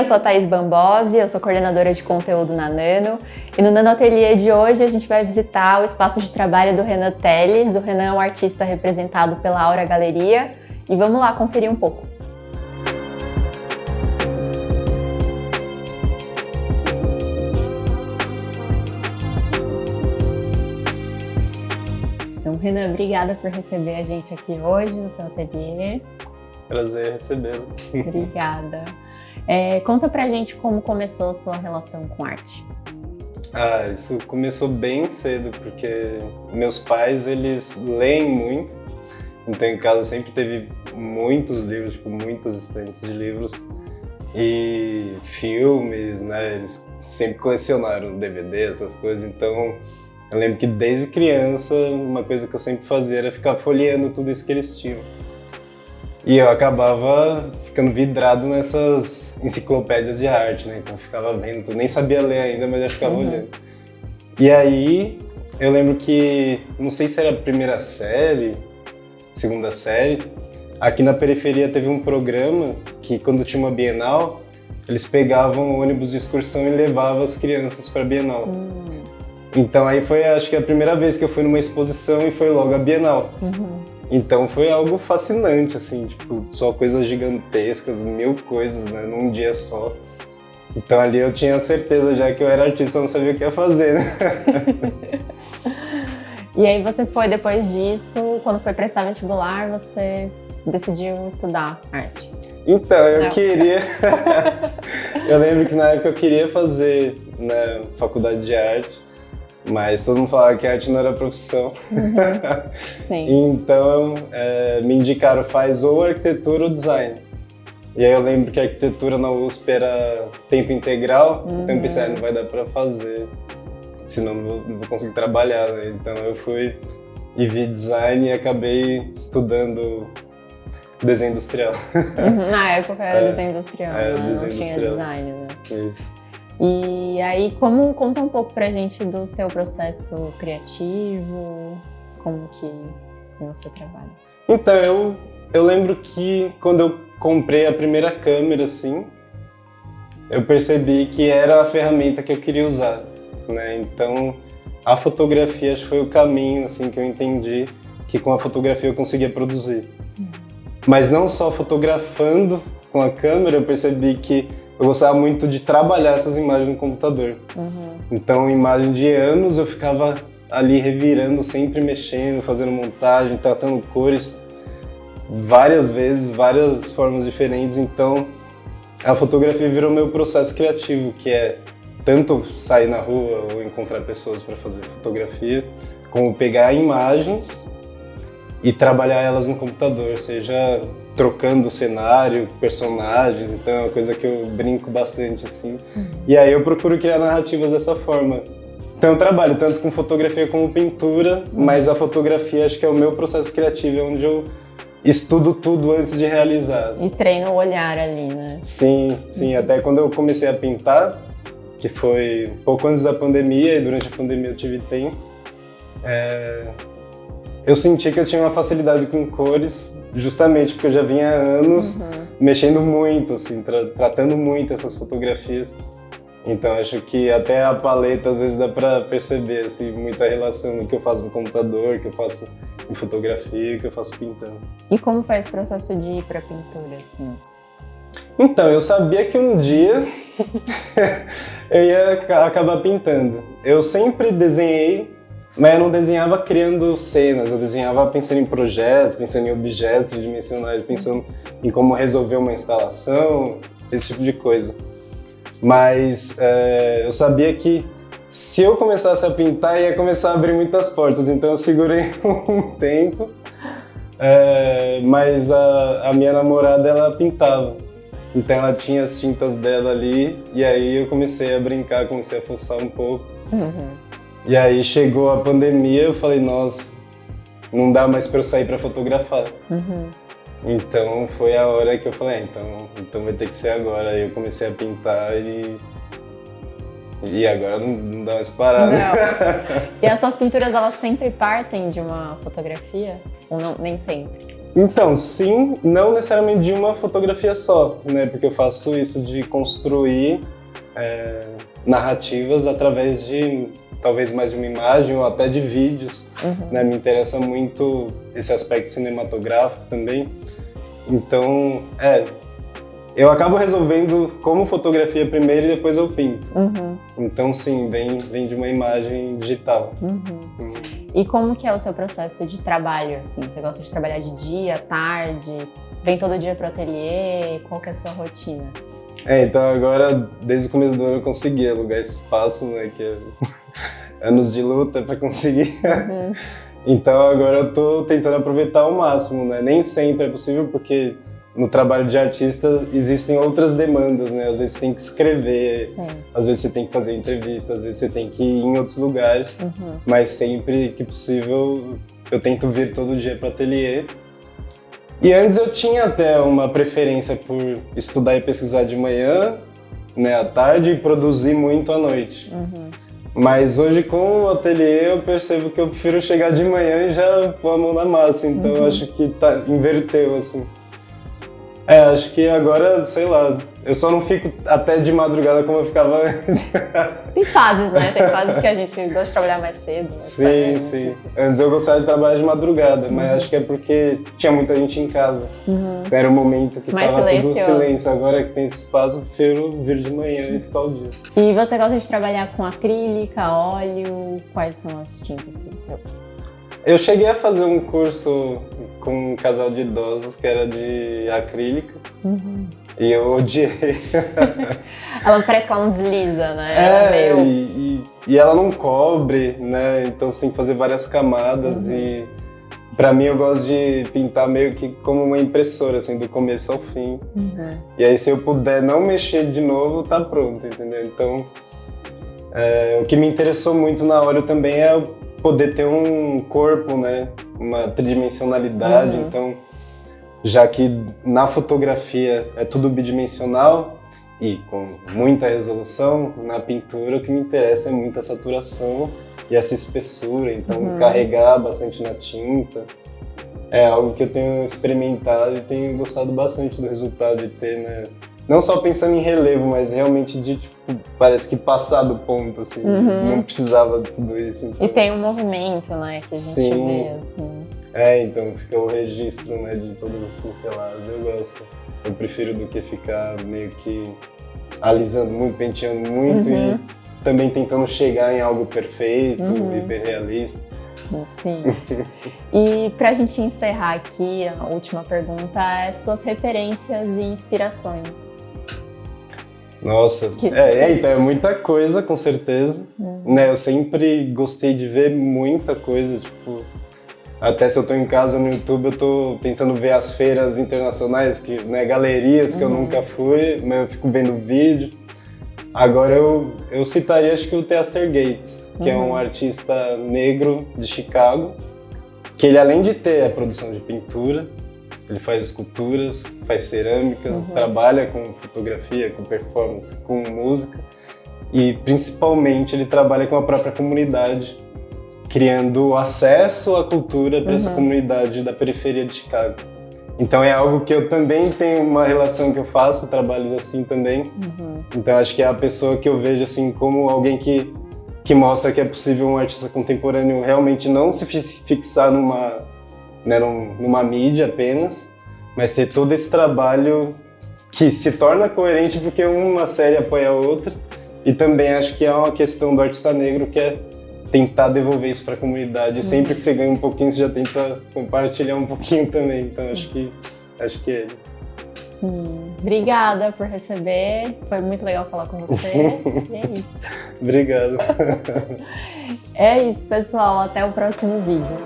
Eu sou a Thaís Bambosi, eu sou coordenadora de conteúdo na Nano. E no Nano Ateliê de hoje a gente vai visitar o espaço de trabalho do Renan Telles. O Renan é um artista representado pela Aura Galeria. E vamos lá conferir um pouco. Então, Renan, obrigada por receber a gente aqui hoje no seu ateliê. Prazer recebê-lo. Obrigada. Conta pra gente como começou a sua relação com arte. Isso começou bem cedo, porque meus pais, eles leem muito. Então em casa sempre teve muitos livros, muitas estantes de livros e filmes, né? Eles sempre colecionaram DVD, essas coisas. Então eu lembro que desde criança, uma coisa que eu sempre fazia era ficar folheando tudo isso que eles tinham. E eu acabava ficando vidrado nessas enciclopédias de arte, né? Então eu ficava vendo tudo, nem sabia ler ainda, mas já ficava olhando. E aí eu lembro que, não sei se era a primeira série, segunda série, aqui na periferia teve um programa que, quando tinha uma Bienal, eles pegavam o ônibus de excursão e levavam as crianças para a Bienal. Então aí foi, acho que a primeira vez que eu fui numa exposição e foi logo a Bienal. Então foi algo fascinante, assim, tipo, só coisas gigantescas, 1000 coisas, né, num dia só. Então ali eu tinha certeza já que eu era artista, eu não sabia o que ia fazer, né? E aí você foi, depois disso, quando foi prestar vestibular, você decidiu estudar arte? Então, eu queria... Eu lembro que na época eu queria fazer, né, faculdade de arte, mas todo mundo falava que arte não era profissão. Sim. Então, me indicaram, faz ou arquitetura ou design. E aí eu lembro que a arquitetura na USP era tempo integral, então eu pensei, não vai dar pra fazer, senão não vou conseguir trabalhar, né? Então eu fui e vi design e acabei estudando desenho industrial. Na época era desenho industrial, né? Desenho não tinha industrial. design, né? Isso. E aí, conta um pouco pra gente do seu processo criativo, como que você trabalha. Então, eu lembro que quando eu comprei a primeira câmera, assim, eu percebi que era a ferramenta que eu queria usar, né? Então, a fotografia acho que foi o caminho, assim, que eu entendi que com a fotografia eu conseguia produzir. Mas não só fotografando com a câmera, eu percebi que eu gostava muito de trabalhar essas imagens no computador. Então, imagem de anos, eu ficava ali revirando, sempre mexendo, fazendo montagem, tratando cores várias vezes, várias formas diferentes. Então, a fotografia virou meu processo criativo, que é tanto sair na rua ou encontrar pessoas para fazer fotografia, como pegar imagens e trabalhar elas no computador, seja trocando o cenário, personagens, então é uma coisa que eu brinco bastante, assim. E aí eu procuro criar narrativas dessa forma. Então eu trabalho tanto com fotografia como pintura, mas a fotografia acho que é o meu processo criativo, é onde eu estudo tudo antes de realizar. E treina o olhar ali, né? Sim, até quando eu comecei a pintar, que foi pouco antes da pandemia, e durante a pandemia eu tive tempo, eu senti que eu tinha uma facilidade com cores, justamente porque eu já vinha há anos mexendo muito, assim, tratando muito essas fotografias. Então acho que até a paleta às vezes dá pra perceber, assim, muita relação do que eu faço no computador, que eu faço em fotografia, que eu faço pintando. E como foi esse processo de ir pra pintura, assim? Então, eu sabia que um dia eu ia acabar pintando. Eu sempre desenhei, mas eu não desenhava criando cenas, eu desenhava pensando em projetos, pensando em objetos tridimensionais, pensando em como resolver uma instalação, esse tipo de coisa. Mas eu sabia que se eu começasse a pintar, ia começar a abrir muitas portas, então eu segurei um tempo, mas a minha namorada, ela pintava. Então ela tinha as tintas dela ali, e aí eu comecei a brincar, comecei a fuçar um pouco. E aí chegou a pandemia, eu falei, nossa, não dá mais pra eu sair pra fotografar. Então foi a hora que eu falei, então vai ter que ser agora. Aí eu comecei a pintar e agora não dá mais pra parar, né? E as suas pinturas, elas sempre partem de uma fotografia? Ou não, nem sempre? Então, sim, não necessariamente de uma fotografia só, né? Porque eu faço isso de construir narrativas através de talvez mais de uma imagem ou até de vídeos, né? Me interessa muito esse aspecto cinematográfico também. Então, eu acabo resolvendo como fotografia primeiro e depois eu pinto. Então, sim, vem de uma imagem digital. E como que é o seu processo de trabalho, assim? Você gosta de trabalhar de dia, tarde? Vem todo dia pro ateliê? Qual que é a sua rotina? Então agora, desde o começo do ano eu consegui alugar esse espaço, né, que é anos de luta para conseguir. Então agora eu tô tentando aproveitar ao máximo, né? Nem sempre é possível porque no trabalho de artista existem outras demandas, né? Às vezes você tem que escrever, às vezes você tem que fazer entrevistas, às vezes você tem que ir em outros lugares, mas sempre que possível eu tento vir todo dia para o ateliê. E antes eu tinha até uma preferência por estudar e pesquisar de manhã, né, à tarde, e produzir muito à noite. Mas hoje com o ateliê eu percebo que eu prefiro chegar de manhã e já pôr a mão na massa, então eu acho que inverteu, assim. Acho que agora, sei lá, eu só não fico até de madrugada como eu ficava antes. Tem fases, né? Tem fases que a gente gosta de trabalhar mais cedo. Sim, sim. Antes eu gostava de trabalhar de madrugada, mas acho que é porque tinha muita gente em casa. Era o momento que tava tudo silêncio. Agora que tem esse espaço, eu prefiro vir de manhã e ficar o dia. E você gosta de trabalhar com acrílica, óleo? Quais são as tintas que você usa? Eu cheguei a fazer um curso com um casal de idosos que era de acrílica e eu odiei. Parece que ela não desliza, né? E ela não cobre, né? Então você tem que fazer várias camadas e pra mim eu gosto de pintar meio que como uma impressora, assim, do começo ao fim. E aí se eu puder não mexer de novo, tá pronto, entendeu? Então o que me interessou muito na óleo também é poder ter um corpo, né, uma tridimensionalidade, então, já que na fotografia é tudo bidimensional e com muita resolução, na pintura o que me interessa é muita saturação e essa espessura, então carregar bastante na tinta. É algo que eu tenho experimentado e tenho gostado bastante do resultado de ter, né, não só pensando em relevo, mas realmente de, tipo, parece que passar do ponto, assim, não precisava de tudo isso. Então. E tem um movimento, né, que a gente vê, assim. Então fica o registro, né, de todas as pinceladas, eu gosto. Eu prefiro do que ficar meio que alisando muito, penteando muito e também tentando chegar em algo perfeito, hiperrealista. Sim. E pra gente encerrar aqui, a última pergunta é suas referências e inspirações. Nossa, é muita coisa, com certeza. Né, eu sempre gostei de ver muita coisa, tipo, até se eu tô em casa no YouTube, eu tô tentando ver as feiras internacionais, né, galerias que eu nunca fui, mas eu fico vendo vídeo. Agora eu citaria, acho que o Theaster Gates, que é um artista negro de Chicago, que ele, além de ter a produção de pintura, ele faz esculturas, faz cerâmicas, trabalha com fotografia, com performance, com música e principalmente ele trabalha com a própria comunidade, criando acesso à cultura para essa comunidade da periferia de Chicago. Então é algo que eu também tenho uma relação que eu faço, trabalhos assim também. Então acho que é a pessoa que eu vejo assim como alguém que mostra que é possível um artista contemporâneo realmente não se fixar numa mídia apenas, mas ter todo esse trabalho que se torna coerente porque uma série apoia a outra. E também acho que é uma questão do artista negro que é tentar devolver isso para a comunidade. E sempre que você ganha um pouquinho, você já tenta compartilhar um pouquinho também. Então acho que é ele. Sim. Obrigada por receber. Foi muito legal falar com você. E é isso. Obrigado. É isso, pessoal. Até o próximo vídeo.